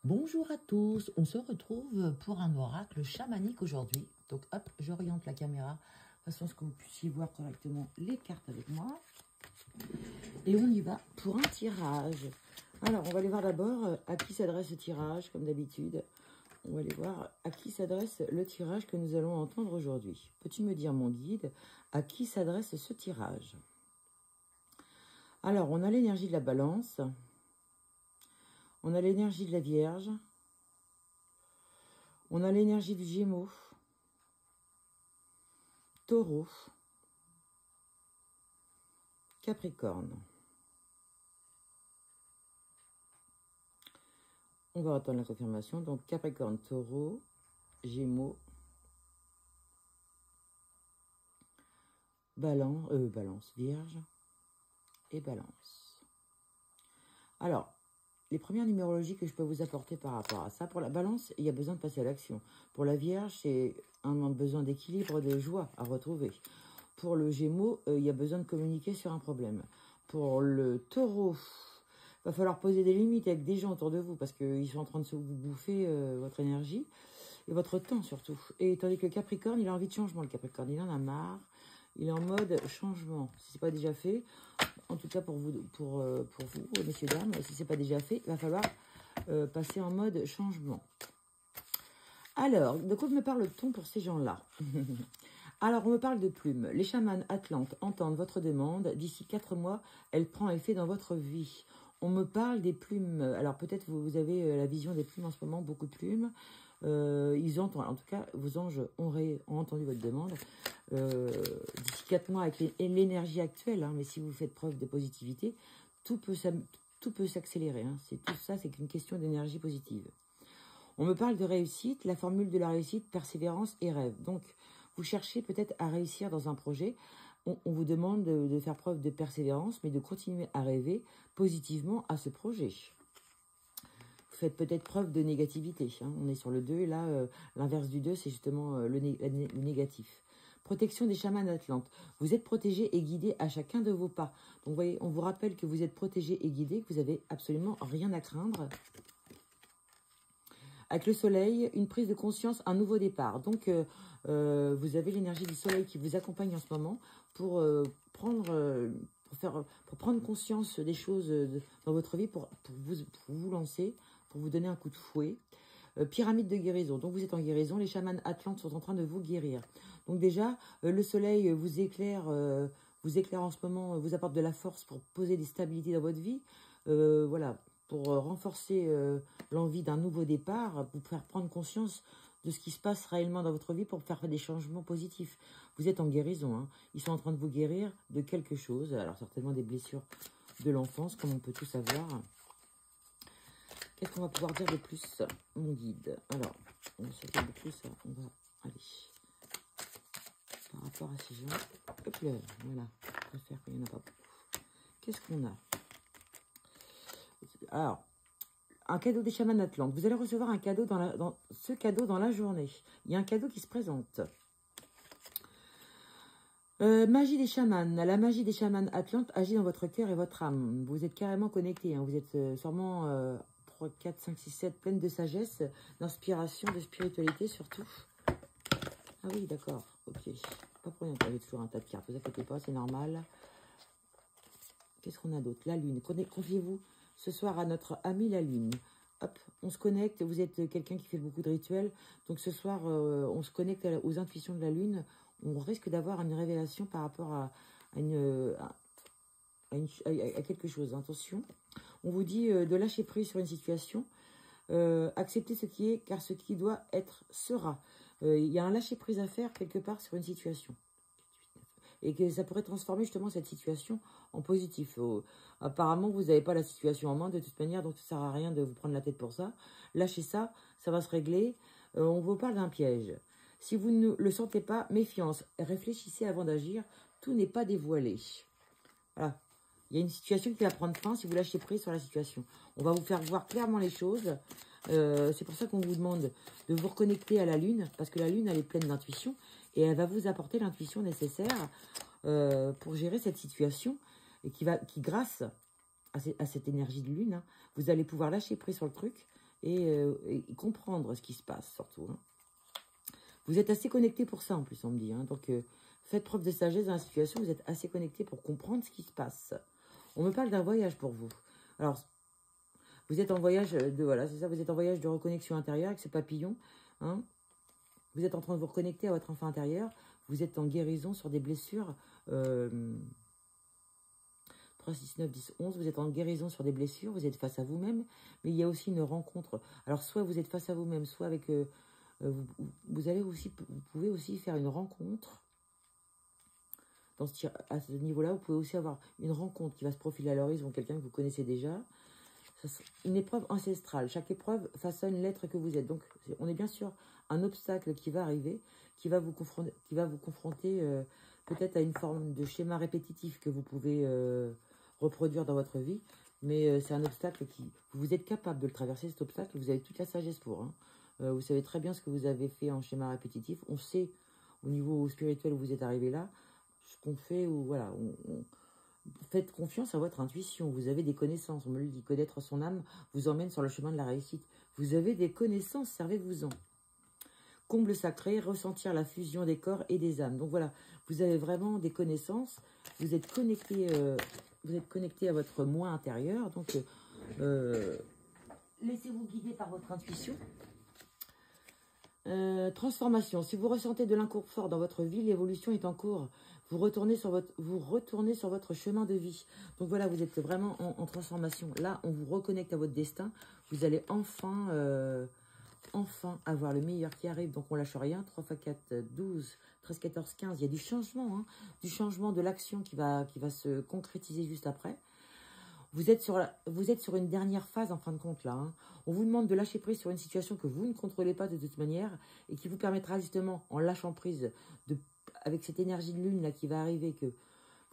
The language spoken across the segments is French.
Bonjour à tous, on se retrouve pour un oracle chamanique aujourd'hui. Donc hop, j'oriente la caméra de façon à ce que vous puissiez voir correctement les cartes avec moi. Et on y va pour un tirage. Alors, on va aller voir d'abord à qui s'adresse ce tirage, comme d'habitude. On va aller voir à qui s'adresse le tirage que nous allons entendre aujourd'hui. Peux-tu me dire, mon guide, à qui s'adresse ce tirage? Alors, on a l'énergie de la balance. On a l'énergie de la Vierge. On a l'énergie du Gémeaux. Taureau. Capricorne. On va attendre la confirmation. Donc, Capricorne, Taureau, Gémeaux, Balance, Vierge et Balance. Alors, les premières numérologies que je peux vous apporter par rapport à ça, pour la Balance, il y a besoin de passer à l'action. Pour la Vierge, c'est un besoin d'équilibre, de joie à retrouver. Pour le Gémeaux, il y a besoin de communiquer sur un problème. Pour le Taureau, il va falloir poser des limites avec des gens autour de vous parce qu'ils sont en train de vous bouffer votre énergie et votre temps surtout. Et tandis que le Capricorne, il a envie de changement. Le Capricorne, il en a marre. Il est en mode changement. Si ce n'est pas déjà fait, en tout cas pour vous, messieurs, dames, si ce n'est pas déjà fait, il va falloir passer en mode changement. Alors, de quoi me parle-t-on pour ces gens-là? Alors, on me parle de plumes. Les chamans atlantes entendent votre demande. D'ici 4 mois, elle prend effet dans votre vie. On me parle des plumes. Alors, peut-être vous avez la vision des plumes en ce moment, beaucoup de plumes. Ils entendent, en tout cas, vos anges ont entendu votre demande. D'ici 4 mois, avec l'énergie actuelle, hein, mais si vous faites preuve de positivité, tout peut s'accélérer. Hein. Tout ça, c'est qu'une question d'énergie positive. On me parle de réussite, la formule de la réussite, persévérance et rêve. Donc, vous cherchez peut-être à réussir dans un projet. On vous demande de faire preuve de persévérance, mais de continuer à rêver positivement à ce projet. Vous faites peut-être preuve de négativité. Hein. On est sur le 2, et là, l'inverse du 2, c'est justement le négatif. Protection des chamans atlantes. Vous êtes protégé et guidé à chacun de vos pas. Donc, vous voyez, on vous rappelle que vous êtes protégé et guidé, que vous n'avez absolument rien à craindre. Avec le soleil, une prise de conscience, un nouveau départ. Donc, vous avez l'énergie du soleil qui vous accompagne en ce moment pour prendre conscience des choses dans votre vie, pour vous lancer, pour vous donner un coup de fouet. Pyramide de guérison. Donc, vous êtes en guérison. Les chamans atlantes sont en train de vous guérir. Donc, déjà, le soleil vous éclaire en ce moment, vous apporte de la force pour poser des stabilités dans votre vie. Voilà. Pour renforcer l'envie d'un nouveau départ, pour faire prendre conscience de ce qui se passe réellement dans votre vie pour faire des changements positifs. Vous êtes en guérison. Hein. Ils sont en train de vous guérir de quelque chose. Alors, certainement des blessures de l'enfance, comme on peut tout savoir. Qu'est-ce qu'on va pouvoir dire de plus, mon guide? Alors, on sait beaucoup ça. On va aller par rapport à ces gens. Hop là, voilà. Je préfère qu'il n'y en a pas beaucoup. Qu'est-ce qu'on a? Alors, un cadeau des chamans atlantes. Vous allez recevoir un cadeau ce cadeau dans la journée. Il y a un cadeau qui se présente. Magie des chamans. La magie des chamans atlantes agit dans votre cœur et votre âme. Vous êtes carrément connectés. Hein. Vous êtes sûrement 3, 4, 5, 6, 7, pleine de sagesse, d'inspiration, de spiritualité surtout. Ah oui, d'accord. Ok. Pas pour rien qu'il y avait toujours un tas de cartes. Ne vous inquiétez pas, c'est normal. Qu'est-ce qu'on a d'autre? La lune. Confiez-vous ce soir à notre amie la lune. Hop, on se connecte. Vous êtes quelqu'un qui fait beaucoup de rituels. Donc ce soir, on se connecte aux intuitions de la lune. On risque d'avoir une révélation par rapport à quelque chose. Attention. On vous dit de lâcher prise sur une situation. Accepter ce qui est, car ce qui doit être sera. Il y a un lâcher prise à faire quelque part sur une situation. Et que ça pourrait transformer justement cette situation en positif. Apparemment, vous n'avez pas la situation en main de toute manière, donc ça ne sert à rien de vous prendre la tête pour ça. Lâchez ça, ça va se régler. On vous parle d'un piège. Si vous ne le sentez pas, méfiance. Réfléchissez avant d'agir. Tout n'est pas dévoilé. Voilà. Il y a une situation qui va prendre fin si vous lâchez prise sur la situation. On va vous faire voir clairement les choses. C'est pour ça qu'on vous demande de vous reconnecter à la lune, parce que la lune, elle est pleine d'intuition, et elle va vous apporter l'intuition nécessaire pour gérer cette situation, et qui grâce à cette énergie de lune, hein, vous allez pouvoir lâcher prise sur le truc, et comprendre ce qui se passe, surtout. Hein. Vous êtes assez connecté pour ça, en plus, on me dit. Hein. Donc, faites preuve de sagesse dans la situation. Vous êtes assez connecté pour comprendre ce qui se passe. On me parle d'un voyage pour vous. Alors, vous êtes en voyage de... Voilà, c'est ça. Vous êtes en voyage de reconnexion intérieure avec ce papillon. Hein. Vous êtes en train de vous reconnecter à votre enfant intérieur. Vous êtes en guérison sur des blessures. 3, 6, 9, 10, 11. Vous êtes en guérison sur des blessures. Vous êtes face à vous-même. Mais il y a aussi une rencontre. Alors, soit vous êtes face à vous-même, soit avec... vous pouvez aussi faire une rencontre. À ce niveau-là, vous pouvez aussi avoir une rencontre qui va se profiler à l'horizon. Quelqu'un que vous connaissez déjà. Une épreuve ancestrale. Chaque épreuve façonne l'être que vous êtes. Donc, on est bien sûr un obstacle qui va arriver, qui va vous confronter peut-être à une forme de schéma répétitif que vous pouvez reproduire dans votre vie. Mais c'est un obstacle vous êtes capable de le traverser, cet obstacle. Vous avez toute la sagesse pour. Hein. Vous savez très bien ce que vous avez fait en schéma répétitif. On sait, au niveau spirituel où vous êtes arrivé là, ce qu'on fait, ou voilà, faites confiance à votre intuition. Vous avez des connaissances. On me le dit, connaître son âme vous emmène sur le chemin de la réussite. Vous avez des connaissances, servez-vous-en. Comble sacré, ressentir la fusion des corps et des âmes. Donc voilà, vous avez vraiment des connaissances. Vous êtes connecté à votre moi intérieur. Donc, laissez-vous guider par votre intuition. Transformation. Si vous ressentez de l'inconfort dans votre vie, l'évolution est en cours. Vous retournez sur votre chemin de vie. Donc voilà, vous êtes vraiment en transformation. Là, on vous reconnecte à votre destin. Vous allez enfin avoir le meilleur qui arrive. Donc on lâche rien. 3 x 4, 12, 13, 14, 15. Il y a du changement. Hein, du changement de l'action qui va se concrétiser juste après. Vous êtes sur une dernière phase en fin de compte là. Hein. On vous demande de lâcher prise sur une situation que vous ne contrôlez pas de toute manière et qui vous permettra justement, en lâchant prise, avec cette énergie de lune là qui va arriver, que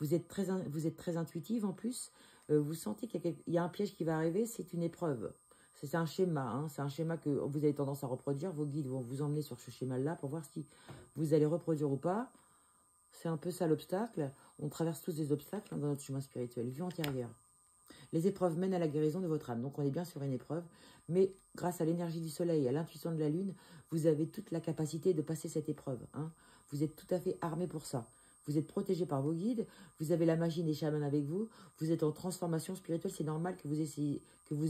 vous êtes très intuitive en plus. Vous sentez qu'il y a un piège qui va arriver, c'est une épreuve. C'est un schéma, hein, c'est un schéma que vous avez tendance à reproduire. Vos guides vont vous emmener sur ce schéma-là pour voir si vous allez reproduire ou pas. C'est un peu ça l'obstacle. On traverse tous des obstacles dans notre chemin spirituel, vue antérieure. Les épreuves mènent à la guérison de votre âme. Donc, on est bien sur une épreuve. Mais grâce à l'énergie du soleil et à l'intuition de la lune, vous avez toute la capacité de passer cette épreuve. Hein. Vous êtes tout à fait armé pour ça. Vous êtes protégé par vos guides. Vous avez la magie des chamans avec vous. Vous êtes en transformation spirituelle. C'est normal que vous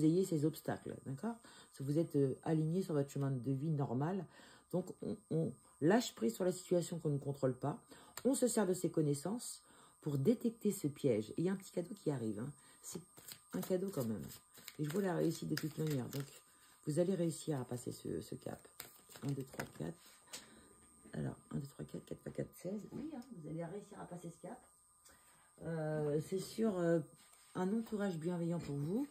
ayez ces obstacles. D'accord ? Vous êtes aligné sur votre chemin de vie normal. Donc, on lâche prise sur la situation qu'on ne contrôle pas. On se sert de ses connaissances pour détecter ce piège. Et il y a un petit cadeau qui arrive. Hein. C'est un cadeau quand même. Et je vois la réussite de toute manière. Donc, vous allez réussir à passer ce cap. 1, 2, 3, 4. Alors, 1, 2, 3, 4, 4 x 4, 16. Oui, hein, vous allez réussir à passer ce cap. C'est sur un entourage bienveillant pour vous,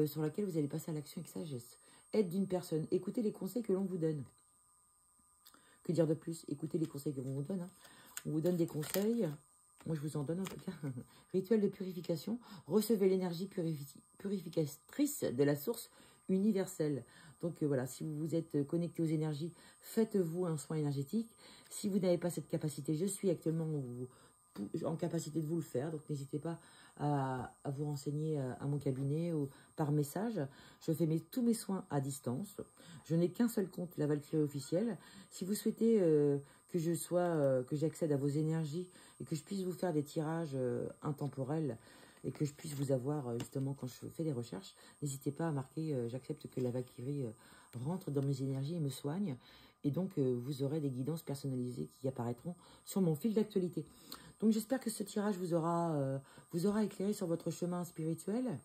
sur lequel vous allez passer à l'action avec sagesse. Aide d'une personne. Écoutez les conseils que l'on vous donne. Que dire de plus? Écoutez les conseils que l'on vous donne. Hein. On vous donne des conseils. Moi, je vous en donne en tout cas. Rituel de purification. Recevez l'énergie purificatrice de la source universelle. Donc voilà, si vous vous êtes connecté aux énergies, faites-vous un soin énergétique. Si vous n'avez pas cette capacité, je suis actuellement en capacité de vous le faire. Donc n'hésitez pas à vous renseigner à mon cabinet ou par message. Je fais tous mes soins à distance. Je n'ai qu'un seul compte, la Valkyrie officielle. Si vous souhaitez que j'accède à vos énergies et que je puisse vous faire des tirages intemporels et que je puisse vous avoir justement quand je fais des recherches, n'hésitez pas à marquer j'accepte que la Valkyrie rentre dans mes énergies et me soigne. Et donc, vous aurez des guidances personnalisées qui apparaîtront sur mon fil d'actualité. Donc, j'espère que ce tirage vous aura éclairé sur votre chemin spirituel.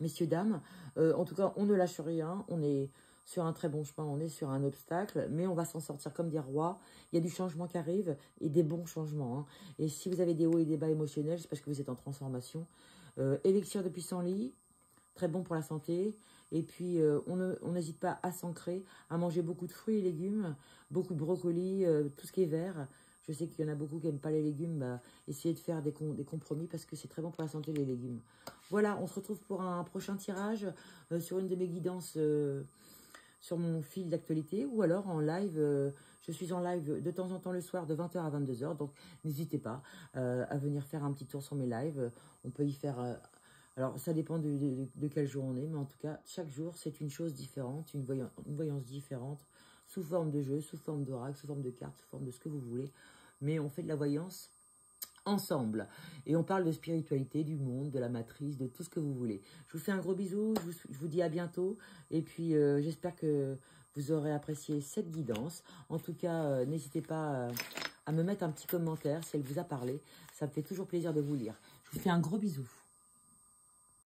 Messieurs, dames, en tout cas, on ne lâche rien. On est sur un très bon chemin, on est sur un obstacle, mais on va s'en sortir comme des rois. Il y a du changement qui arrive et des bons changements. Hein. Et si vous avez des hauts et des bas émotionnels, c'est parce que vous êtes en transformation. Élixir de pissenlit, très bon pour la santé. Et puis, on n'hésite pas à s'ancrer, à manger beaucoup de fruits et légumes, beaucoup de brocolis, tout ce qui est vert. Je sais qu'il y en a beaucoup qui n'aiment pas les légumes. Bah, essayez de faire des compromis parce que c'est très bon pour la santé, les légumes. Voilà, on se retrouve pour un prochain tirage sur une de mes guidances sur mon fil d'actualité ou alors en live. Je suis en live de temps en temps le soir de 20h à 22h. Donc, n'hésitez pas à venir faire un petit tour sur mes lives. On peut y faire Alors, ça dépend de quel jour on est, mais en tout cas, chaque jour, c'est une chose différente, une voyance différente, sous forme de jeu, sous forme d'oracle, sous forme de cartes, sous forme de ce que vous voulez. Mais on fait de la voyance ensemble. Et on parle de spiritualité, du monde, de la matrice, de tout ce que vous voulez. Je vous fais un gros bisou, je vous dis à bientôt. Et puis, j'espère que vous aurez apprécié cette guidance. En tout cas, n'hésitez pas à me mettre un petit commentaire si elle vous a parlé. Ça me fait toujours plaisir de vous lire. Je vous fais un gros bisou.